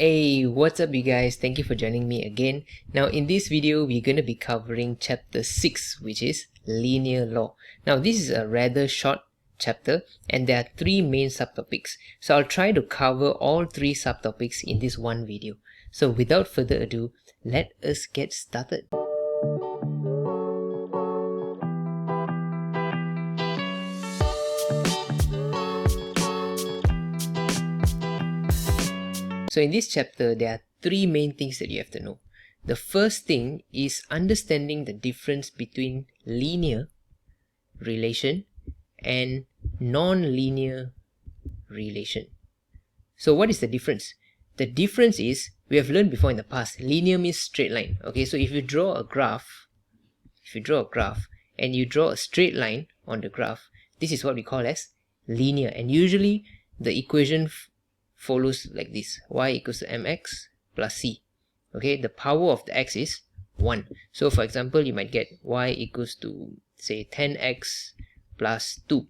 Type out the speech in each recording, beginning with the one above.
Hey, what's up you guys? Thank you for joining me again. Now in this video, we're going to be covering chapter 6, which is linear law. Now this is a rather short chapter and there are 3 main subtopics. So I'll try to cover all 3 subtopics in this one video. So without further ado, let us get started. So in this chapter, there are 3 main things that you have to know. The first thing is understanding the difference between linear relation and non-linear relation. So what is the difference? The difference is, we have learned before in the past, linear means straight line. Okay, so if you draw a graph, and you draw a straight line on the graph, this is what we call as linear. And usually the equation follows like this: y equals to mx plus c. Okay, the power of the x is 1. So for example, you might get y equals to say 10x plus 2,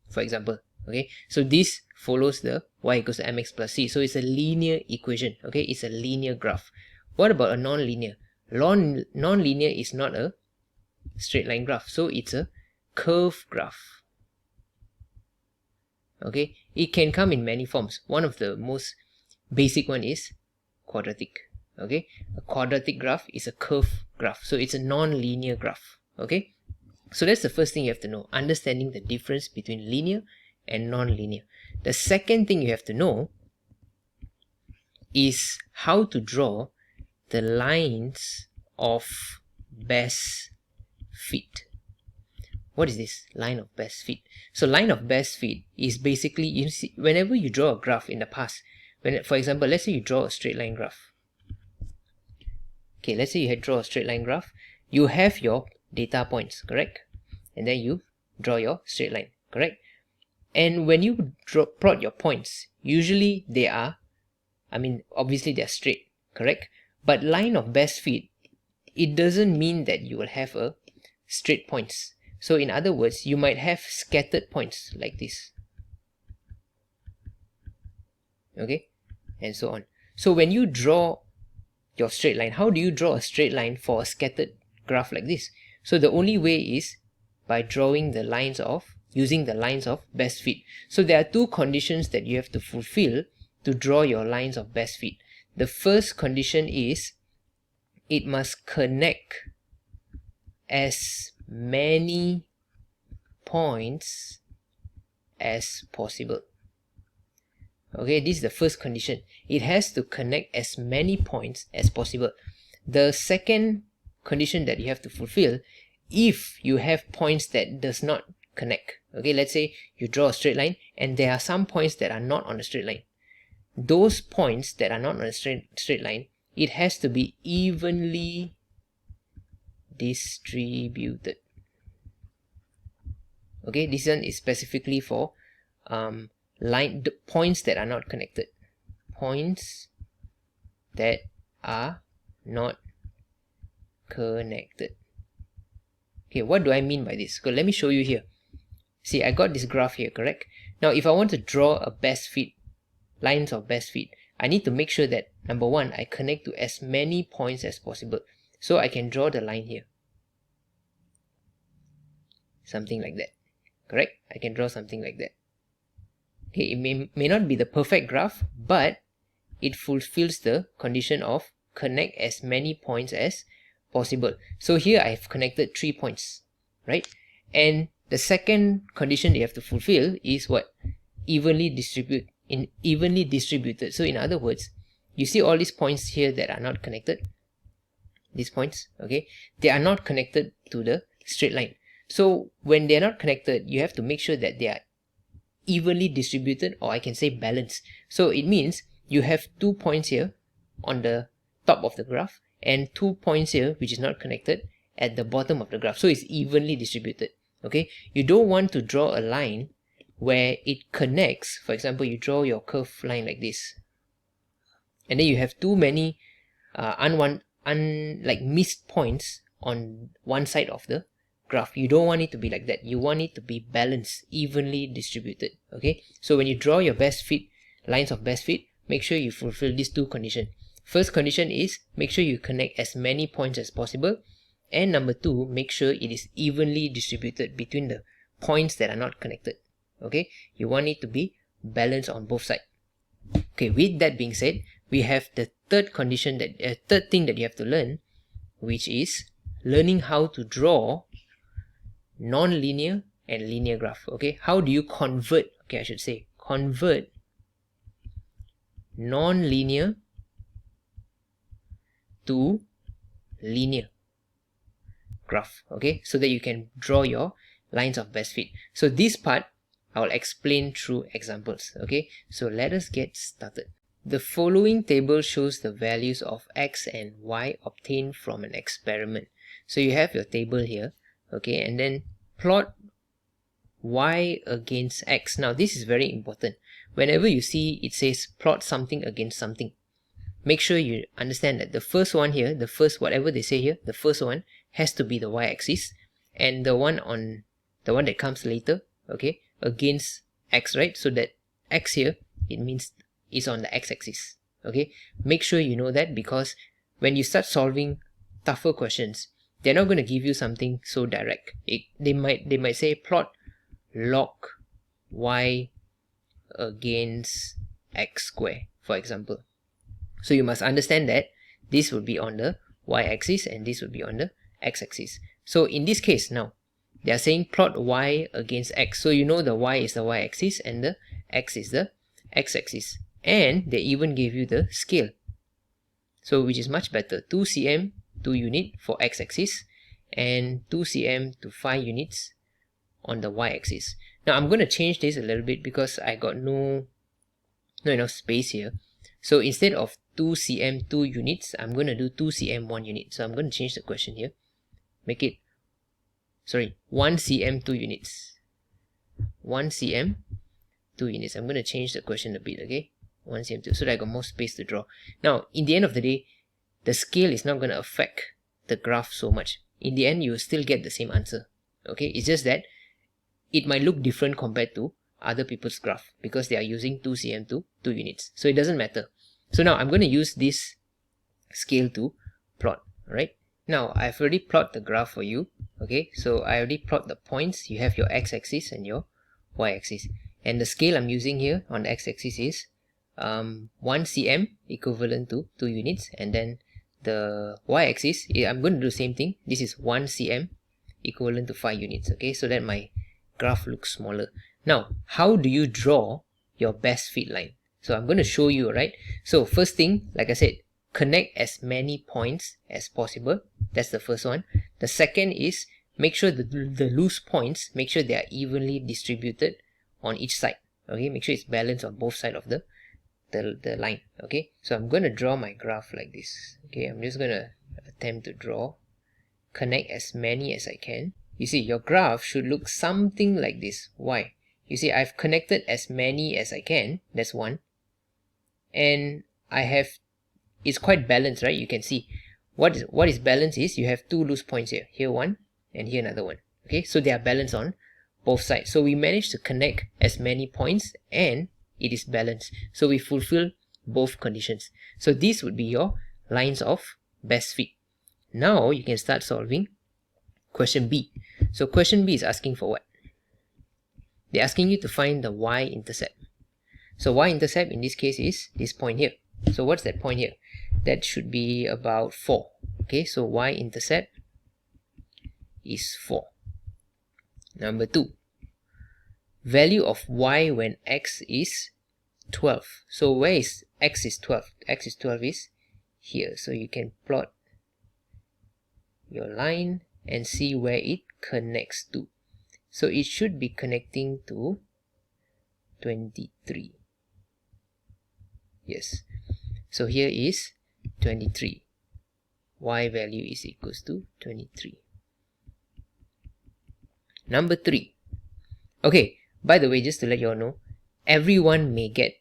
for example. Okay, so this follows the y equals to mx plus c. So it's a linear equation. Okay, it's a linear graph. What about a non-linear? Non-linear is not a straight line graph, so it's a curved graph. Okay, it can come in many forms. One of the most basic one is quadratic. Okay, a quadratic graph is a curved graph, so it's a non-linear graph. Okay, so that's the first thing you have to know, understanding the difference between linear and non-linear. The second thing you have to know is how to draw the lines of best fit. What is this line of best fit? So line of best fit is basically, you see, whenever you draw a graph in the past, for example, let's say you draw a straight line graph. Okay, let's say you draw a straight line graph. You have your data points, correct? And then you draw your straight line, correct? And when you plot your points, usually they are, obviously they are straight, correct? But line of best fit, it doesn't mean that you will have a straight points. So in other words, you might have scattered points like this. Okay, and so on. So when you draw your straight line, how do you draw a straight line for a scattered graph like this? So the only way is by drawing the lines of, using the lines of best fit. So there are 2 conditions that you have to fulfill to draw your lines of best fit. The first condition is it must connect as many points as possible. Okay, this is the first condition. It has to connect as many points as possible. The second condition that you have to fulfill, if you have points that does not connect, okay, let's say you draw a straight line and there are some points that are not on a straight line. Those points that are not on a straight line, it has to be evenly distributed. Okay, this one is specifically for the points that are not connected. Points that are not connected. Okay, what do I mean by this? So let me show you here. See, I got this graph here, correct? Now if I want to draw a best fit, lines of best fit, I need to make sure that number 1, I connect to as many points as possible. So I can draw the line here. Something like that. Correct? I can draw something like that. Okay, it may not be the perfect graph, but it fulfills the condition of connect as many points as possible. So here I've connected 3 points, right? And the second condition you have to fulfill is what? Evenly distributed. So in other words, you see all these points here that are not connected. These points, okay, they are not connected to the straight line. So when they are not connected, you have to make sure that they are evenly distributed, or I can say balanced. So it means you have 2 points here on the top of the graph and 2 points here which is not connected at the bottom of the graph. So it's evenly distributed. Okay, you don't want to draw a line where it connects. For example, you draw your curved line like this, and then you have too many missed points on one side of the graph. You don't want it to be like that. You want it to be balanced, evenly distributed. Okay, so when you draw your best fit, lines of best fit, make sure you fulfill these two conditions. First condition is make sure you connect as many points as possible, and number two, make sure it is evenly distributed between the points that are not connected. Okay, you want it to be balanced on both sides. Okay, with that being said, we have the third condition, that third thing that you have to learn, which is learning how to draw non-linear and linear graph. Okay, how do you convert, okay, I should say convert non-linear to linear graph, okay, so that you can draw your lines of best fit. So this part I'll explain through examples. Okay, so let us get started. The following table shows the values of x and y obtained from an experiment. So you have your table here, okay, and then plot y against x. Now this is very important. Whenever you see it says plot something against something, make sure you understand that the first one here, the first whatever they say here, the first one has to be the y-axis, and the one that comes later, okay, against x, right? So that x here, it means is on the x-axis. Okay, make sure you know that, because when you start solving tougher questions, they're not going to give you something so direct. They might say plot log y against x square, for example. So you must understand that this would be on the y-axis and this would be on the x-axis. So in this case now, they are saying plot y against x. So you know the y is the y-axis and the x is the x-axis. And they even gave you the scale. So which is much better. 2 cm 2 unit for x-axis and 2 cm to 5 units on the y-axis. Now I'm going to change this a little bit because I got no enough space here. So instead of 2 cm 2 units, I'm going to do 2 cm 1 unit. So I'm going to change the question here. Make it 1 cm 2 units. 1 cm 2 units. I'm going to change the question a bit, okay? 1 cm 2, so that I got more space to draw. Now, in the end of the day, the scale is not going to affect the graph so much. In the end, you will still get the same answer, okay? It's just that it might look different compared to other people's graph because they are using 2 cm 2 units. So it doesn't matter. So now I'm going to use this scale to plot, right? Now, I've already plotted the graph for you, okay? So I already plot the points. You have your x-axis and your y-axis. And the scale I'm using here on the x-axis is 1 cm equivalent to 2 units. And then the y-axis, I'm going to do the same thing. This is 1 cm equivalent to 5 units, okay? So that my graph looks smaller. Now, how do you draw your best fit line? So I'm going to show you, right? So first thing, like I said, connect as many points as possible. That's the first one. The second is make sure the loose points, make sure they are evenly distributed on each side. Okay, make sure it's balanced on both sides of the line. Okay, so I'm going to draw my graph like this. Okay, I'm just going to attempt to draw, connect as many as I can. You see, your graph should look something like this. Why? You see, I've connected as many as I can. That's one. And it's quite balanced, right? You can see what is balanced is you have two loose points here. Here one and here another one. Okay, so they are balanced on both sides. So we managed to connect as many points and it is balanced. So we fulfill both conditions. So these would be your lines of best fit. Now you can start solving question B. So question B is asking for what? They're asking you to find the y-intercept. So y-intercept in this case is this point here. So what's that point here? That should be about 4. Okay, so y-intercept is 4. Number 2, value of y when x is 12. So where is x is 12? X is 12 is here. So you can plot your line and see where it connects to. So it should be connecting to 23. Yes. So here is 23. Y value is equals to 23. Number 3. Okay, by the way, just to let you all know, everyone may get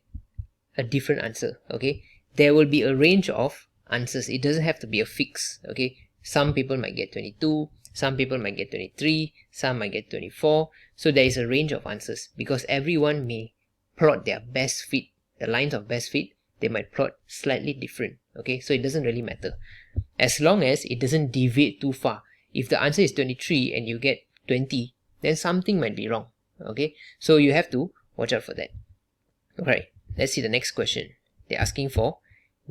a different answer. Okay, there will be a range of answers. It doesn't have to be a fix. Okay, some people might get 22, some people might get 23, some might get 24. So there is a range of answers because everyone may plot their best fit, the lines of best fit they might plot slightly different. Okay, so it doesn't really matter as long as it doesn't deviate too far. If the answer is 23 and you get 20, then something might be wrong. Okay, so you have to watch out for that. Alright, let's see the next question. They're asking for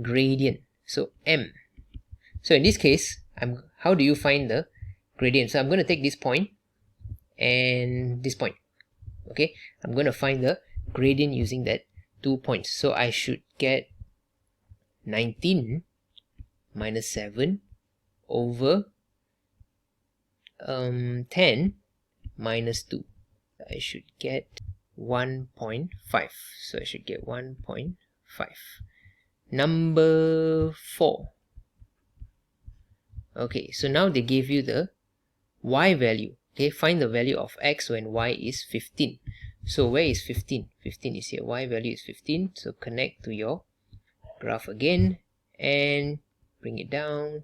gradient. So m. So in this case, how do you find the gradient? So I'm going to take this point and this point. Okay, I'm going to find the gradient using that 2 points. So I should get 19 minus 7 over 10 minus 2. I should get 1.5. So I should get 1.5. Number 4. Okay, so now they gave you the y value. Okay, find the value of x when y is 15. So where is 15? 15 is here. Y value is 15. So connect to your graph again and bring it down.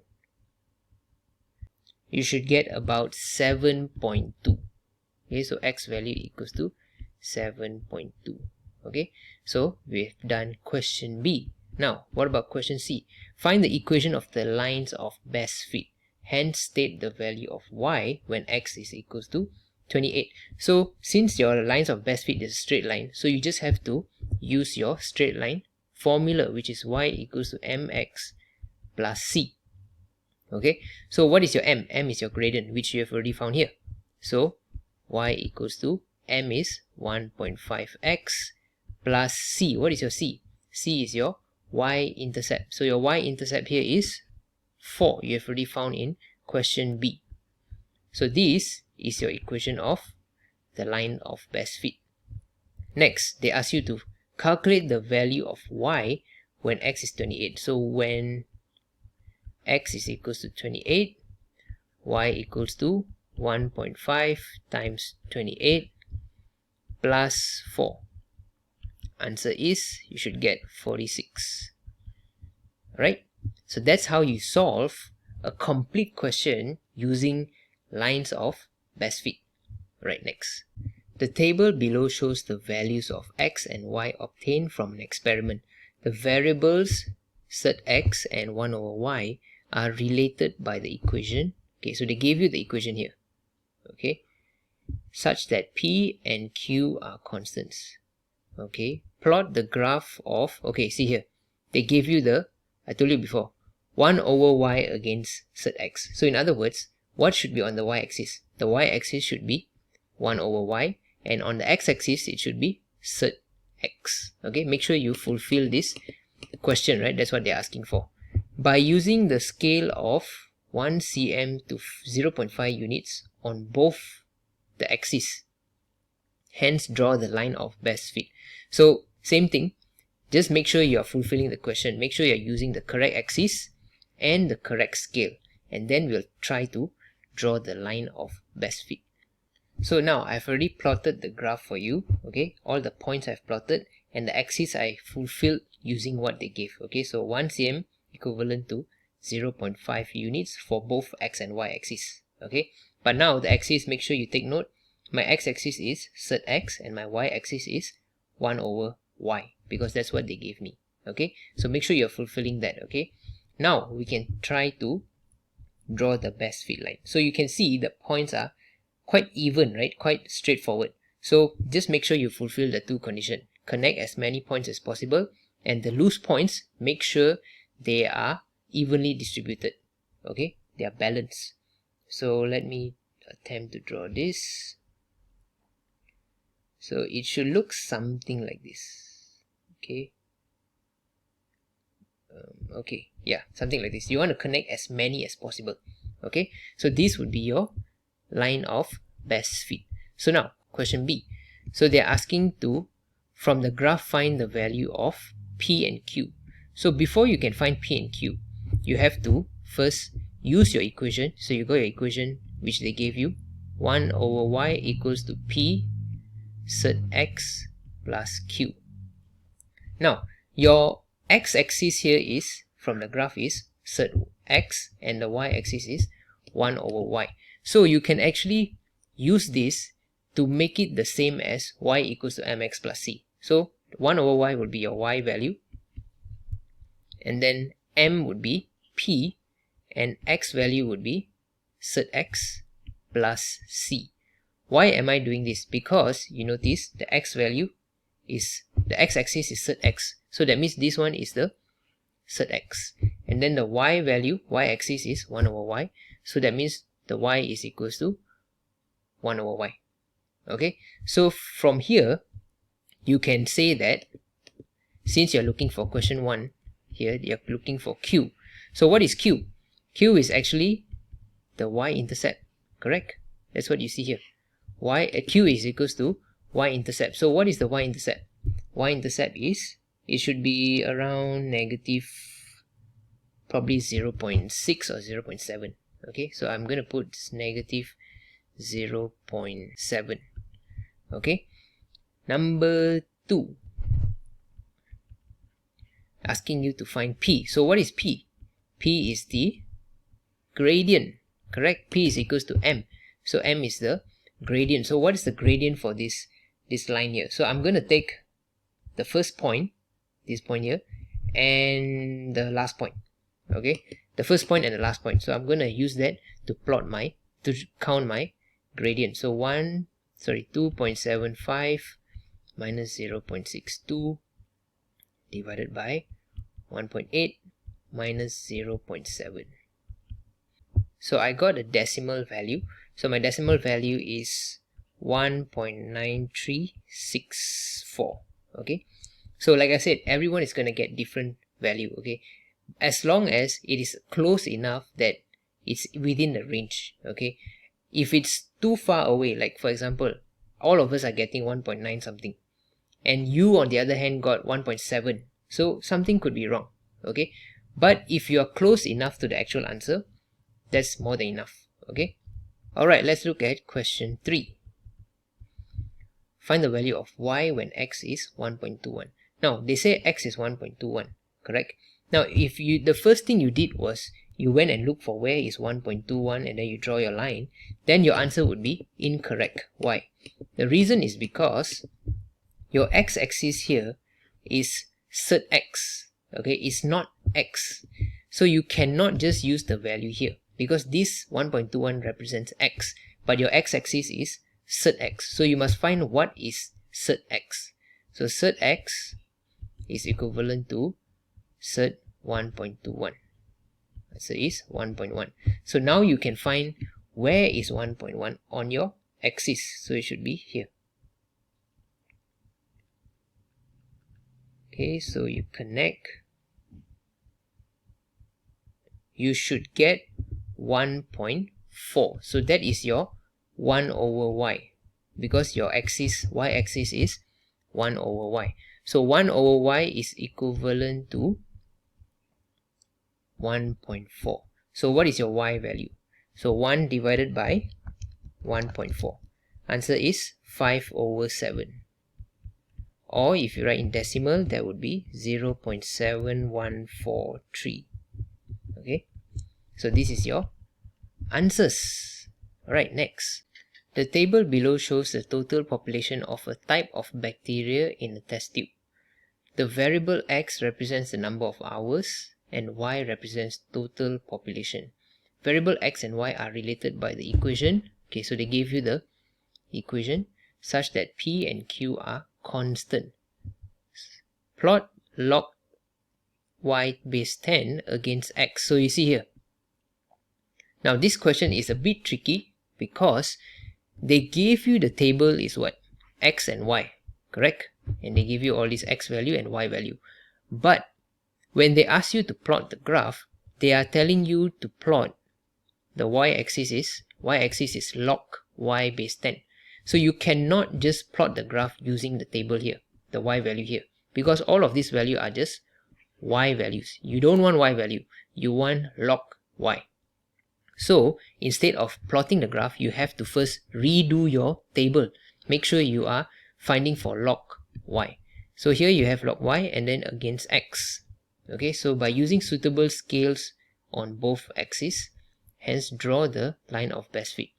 You should get about 7.2. Okay, so x value equals to 7.2. Okay, so we've done question B. Now, what about question C? Find the equation of the lines of best fit. Hence, state the value of y when x is equals to 28. So, since your lines of best fit is a straight line, so you just have to use your straight line formula, which is y equals to mx plus c. Okay, so what is your m? M is your gradient, which you have already found here. So, y equals to m is 1.5x plus c. What is your c? C is your y-intercept. So your y-intercept here is 4. You have already found in question B. So this is your equation of the line of best fit. Next, they ask you to calculate the value of y when x is 28. So when x is equals to 28, y equals to 1.5 times 28 plus 4. Answer is, you should get 46. Right? So that's how you solve a complete question using lines of best fit. Right, next. The table below shows the values of x and y obtained from an experiment. The variables set x and 1 over y are related by the equation. Okay, so they gave you the equation here. Okay, such that p and q are constants. Okay, plot the graph of, okay, see here, they gave you the, I told you before, 1 over y against set x. So in other words, what should be on the y-axis? The y-axis should be 1 over y, and on the x-axis it should be set x. Okay, make sure you fulfill this question, right? That's what they're asking for. By using the scale of 1 cm to 0.5 units on both the axes, hence draw the line of best fit. So same thing, just make sure you are fulfilling the question. Make sure you are using the correct axis and the correct scale, and then we'll try to draw the line of best fit. So now I've already plotted the graph for you. Okay, all the points I've plotted, and the axis I fulfilled using what they gave. Okay, so 1 cm equivalent to 0.5 units for both x and y axis. Okay, but now the axis, make sure you take note, my x-axis is set x and my y-axis is 1 over y, because that's what they gave me. Okay, so make sure you're fulfilling that. Okay, now we can try to draw the best fit line. So you can see the points are quite even, right? Quite straightforward. So just make sure you fulfill the two conditions. Connect as many points as possible, and the loose points, make sure they are evenly distributed. Okay, they are balanced. So let me attempt to draw this. So it should look something like this. Okay. Okay, yeah, something like this. You want to connect as many as possible. Okay, so this would be your line of best fit. So now, question B. So they're asking to, from the graph, find the value of P and Q. So before you can find P and Q, you have to first use your equation. So you got your equation which they gave you, 1 over y equals to P set x plus Q. Now, your x-axis here is, from the graph, is set x, and the y-axis is 1 over y. So you can actually use this to make it the same as y equals to mx plus c. So 1 over y will be your y value, and then m would be p, and x value would be cert x plus c. Why am I doing this? Because you notice the x value is, the x-axis is cert x, so that means this one is the cert x, and then the y value, y-axis is 1 over y, so that means the y is equals to 1 over y. Okay, so from here you can say that since you're looking for question 1 here, you're looking for q. So what is q? Q is actually the y-intercept, correct? That's what you see here. Q is equals to y-intercept. So what is the y-intercept? Y-intercept is, it should be around negative probably 0.6 or 0.7. Okay, so I'm going to put negative 0.7. Okay, number 2, asking you to find p. So what is p? P is the gradient, correct? P is equals to m, so m is the gradient. So what is the gradient for this line here? So I'm going to take the first point, this point here, and the last point. Okay, the first point and the last point. So I'm going to use that to plot my, to count my gradient. So 2.75 minus 0.62 divided by 1.8 minus 0.7. So I got a decimal value. So my decimal value is 1.9364. Okay, so like I said, everyone is going to get different value. Okay, as long as it is close enough that it's within the range. Okay, if it's too far away, like for example, all of us are getting 1.9 something, and you on the other hand got 1.7, so something could be wrong. Okay, but if you are close enough to the actual answer, that's more than enough. Okay, alright, let's look at question 3. Find the value of y when x is 1.21. Now they say x is 1.21, correct? Now if you, the first thing you did was you went and looked for where is 1.21 and then you draw your line, then your answer would be incorrect. Why? The reason is because your x-axis here is cert x. Okay, it's not x, so you cannot just use the value here, because this 1.21 represents x, but your x-axis is cert x, so you must find what is cert x. So cert x is equivalent to cert 1.21. Answer is 1.1. So now you can find where is 1.1 on your axis, so it should be here. Okay, so you connect, you should get 1.4. So that is your 1 over y, because your axis, y-axis is 1 over y. So 1 over y is equivalent to 1.4. So what is your y value? So 1 divided by 1.4. Answer is 5 over 7. Or if you write in decimal, that would be 0.7143. Okay, so this is your answers. Alright, next. The table below shows the total population of a type of bacteria in a test tube. The variable x represents the number of hours and y represents total population. Variable x and y are related by the equation. Okay, so they gave you the equation such that p and q are constant. Plot log y base 10 against x. So you see here. Now this question is a bit tricky because they gave you the table is what? X and y, correct? And they give you all this x value and y value. But when they ask you to plot the graph, they are telling you to plot the y-axis is log y base 10. So you cannot just plot the graph using the table here, the y value here, because all of these values are just y values. You don't want y value, you want log y. So instead of plotting the graph, you have to first redo your table. Make sure you are finding for log y. So here you have log y and then against x. Okay, so by using suitable scales on both axes, hence draw the line of best fit.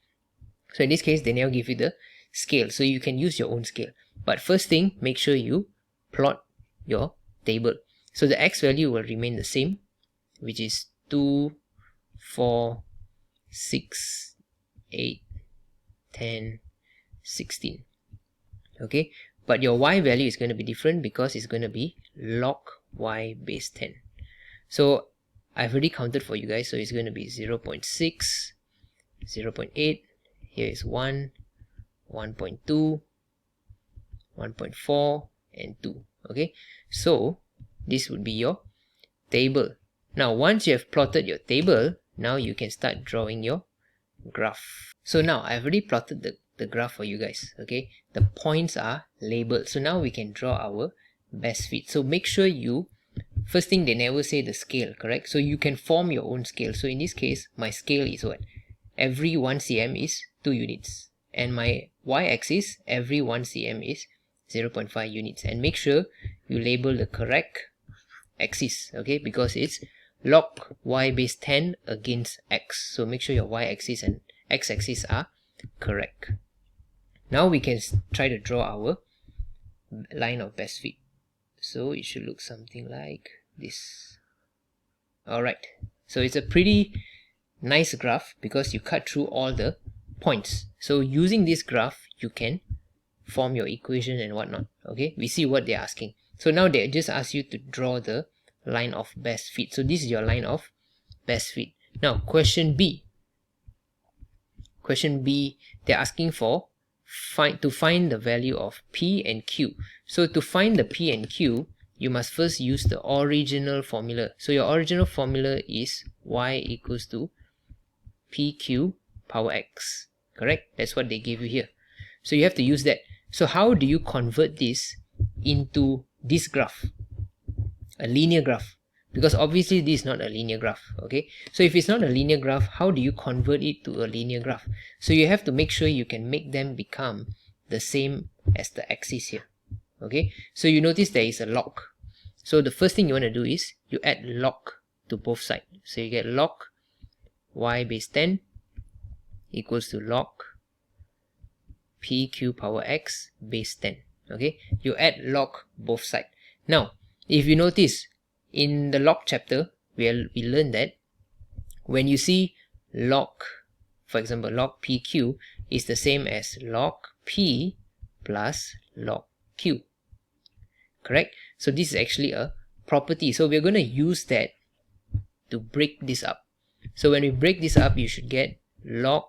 So in this case, they now give you the scale, so you can use your own scale. But first thing, make sure you plot your table. So the x value will remain the same, which is 2, 4, 6, 8, 10, 16. Okay, but your y value is going to be different because it's going to be log y base 10. So I've already counted for you guys, so it's going to be 0.6, 0.8, here is 1, 1.2, 1.4 and 2. Okay, so this would be your table. Now once you have plotted your table, now you can start drawing your graph. So now I've already plotted the graph for you guys. Okay, the points are labeled, so now we can draw our best fit. So make sure you, first thing, they never say the scale, correct? So you can form your own scale. So in this case, my scale is what? Every 1 cm is 2 units, and my y-axis, every 1 cm is 0.5 units. And make sure you label the correct axis, okay, because it's log y base 10 against x. So make sure your y-axis and x-axis are correct. Now we can try to draw our line of best fit. So it should look something like this. Alright, so it's a pretty nice graph because you cut through all the points. So using this graph, you can form your equation and whatnot. Okay, we see what they're asking. So now they just ask you to draw the line of best fit. So this is your line of best fit. Now question B. Question B, they're asking for to find the value of P and Q. So to find the P and Q, you must first use the original formula. So your original formula is y equals to PQ power x. Correct? That's what they gave you here. So you have to use that. So how do you convert this into this graph? A linear graph. Because obviously this is not a linear graph. Okay, so if it's not a linear graph, how do you convert it to a linear graph? So you have to make sure you can make them become the same as the axis here. Okay, so you notice there is a log. So the first thing you want to do is you add log to both sides. So you get log y base 10 equals to log PQ power x base 10. Okay, you add log both sides. Now if you notice, in the log chapter, we learned that when you see log, for example, log PQ is the same as log P plus log Q. Correct? So this is actually a property. So we're going to use that to break this up. So when we break this up, you should get log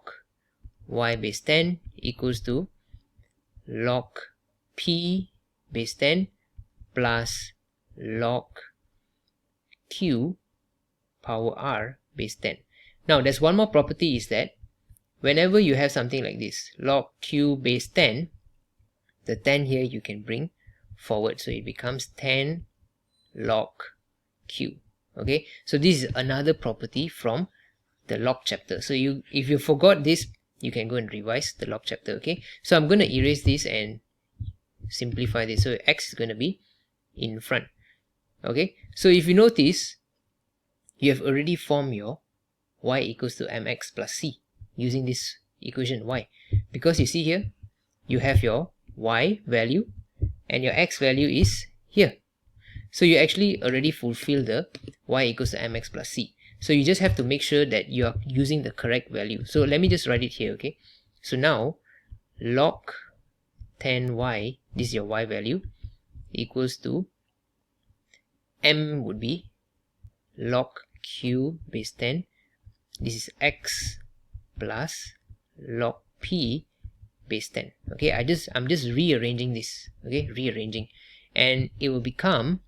y base 10 equals to log P base 10 plus log Q power r base 10. Now there's one more property, is that whenever you have something like this, log Q base 10, the 10 here you can bring forward, so it becomes 10 log Q. Okay, so this is another property from the log chapter. So if you forgot this, you can go and revise the log chapter. Okay, so I'm going to erase this and simplify this. So x is going to be in front. Okay, so if you notice, you have already formed your y equals to mx plus c using this equation y, because you see here you have your y value and your x value is here. So you actually already fulfill the y equals to mx plus c. So you just have to make sure that you are using the correct value. So let me just write it here. Okay, so now log 10y, this is your y value, equals to m would be log q base 10, this is x plus log p base 10. Okay, I'm just rearranging this. Okay, rearranging, and it will become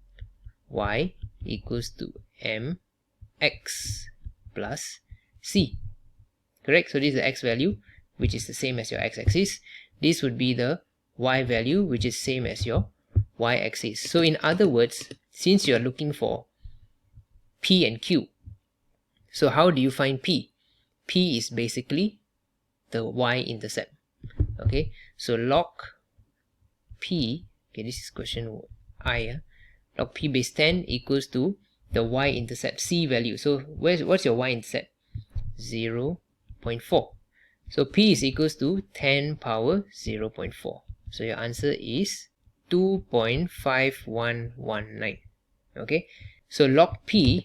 y equals to m x plus c. Correct? So this is the x value, which is the same as your x-axis. This would be the y value, which is same as your y-axis. So in other words, since you are looking for p and q, so how do you find p? P is basically the y-intercept. Okay, so log p, okay, this is question I, log p base 10 equals to the y-intercept c value. So what's your y-intercept? 0.4. So p is equals to 10 power 0.4. So your answer is 2.5119. Okay, so log Q,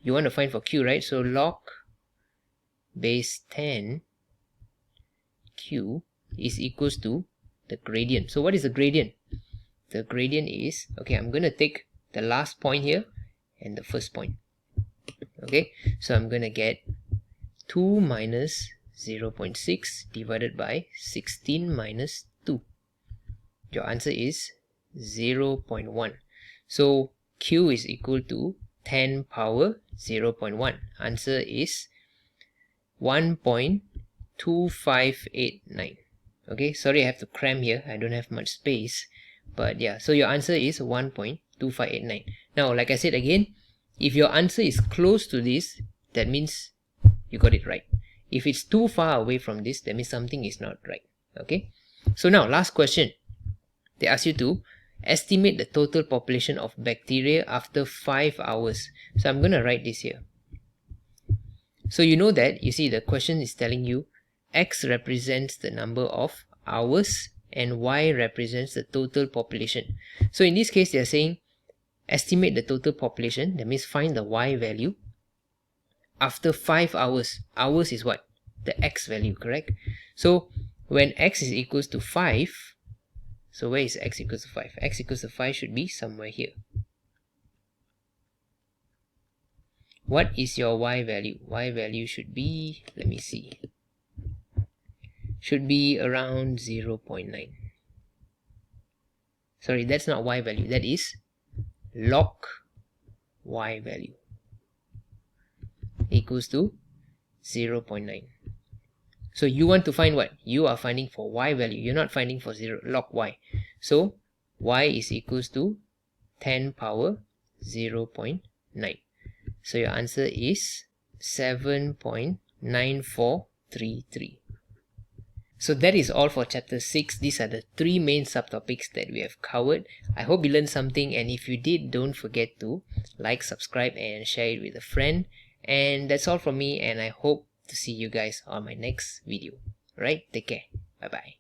you want to find for Q, right? So log base 10 Q is equals to the gradient. So what is the gradient? The gradient is, okay, I'm going to take the last point here and the first point. Okay, so I'm going to get 2 minus 0.6 divided by 16 minus 2. Your answer is 0.1. So Q is equal to 10 power 0.1. Answer is 1.2589. Okay, sorry I have to cram here, I don't have much space, but yeah, so your answer is 1.2589. Now like I said again, if your answer is close to this, that means you got it right. If it's too far away from this, that means something is not right. Okay, so now last question, they ask you to estimate the total population of bacteria after 5 hours. So I'm going to write this here. So you know that, you see the question is telling you X represents the number of hours and Y represents the total population. So in this case they are saying estimate the total population, that means find the Y value after 5 hours. Hours is what? The X value, correct? So when X is equals to 5, so where is X equals to 5? X equals to 5 should be somewhere here. What is your Y value? Y value should be, let me see, should be around 0.9. Sorry, that's not Y value, that is log Y value equals to 0.9. So you want to find what? You are finding for Y value, you're not finding for log Y. So Y is equals to 10 power 0.9. So your answer is 7.9433. So that is all for chapter 6. These are the 3 main subtopics that we have covered. I hope you learned something, and if you did, don't forget to like, subscribe and share it with a friend. And that's all from me, and I hope to see you guys on my next video. Alright, take care. Bye bye.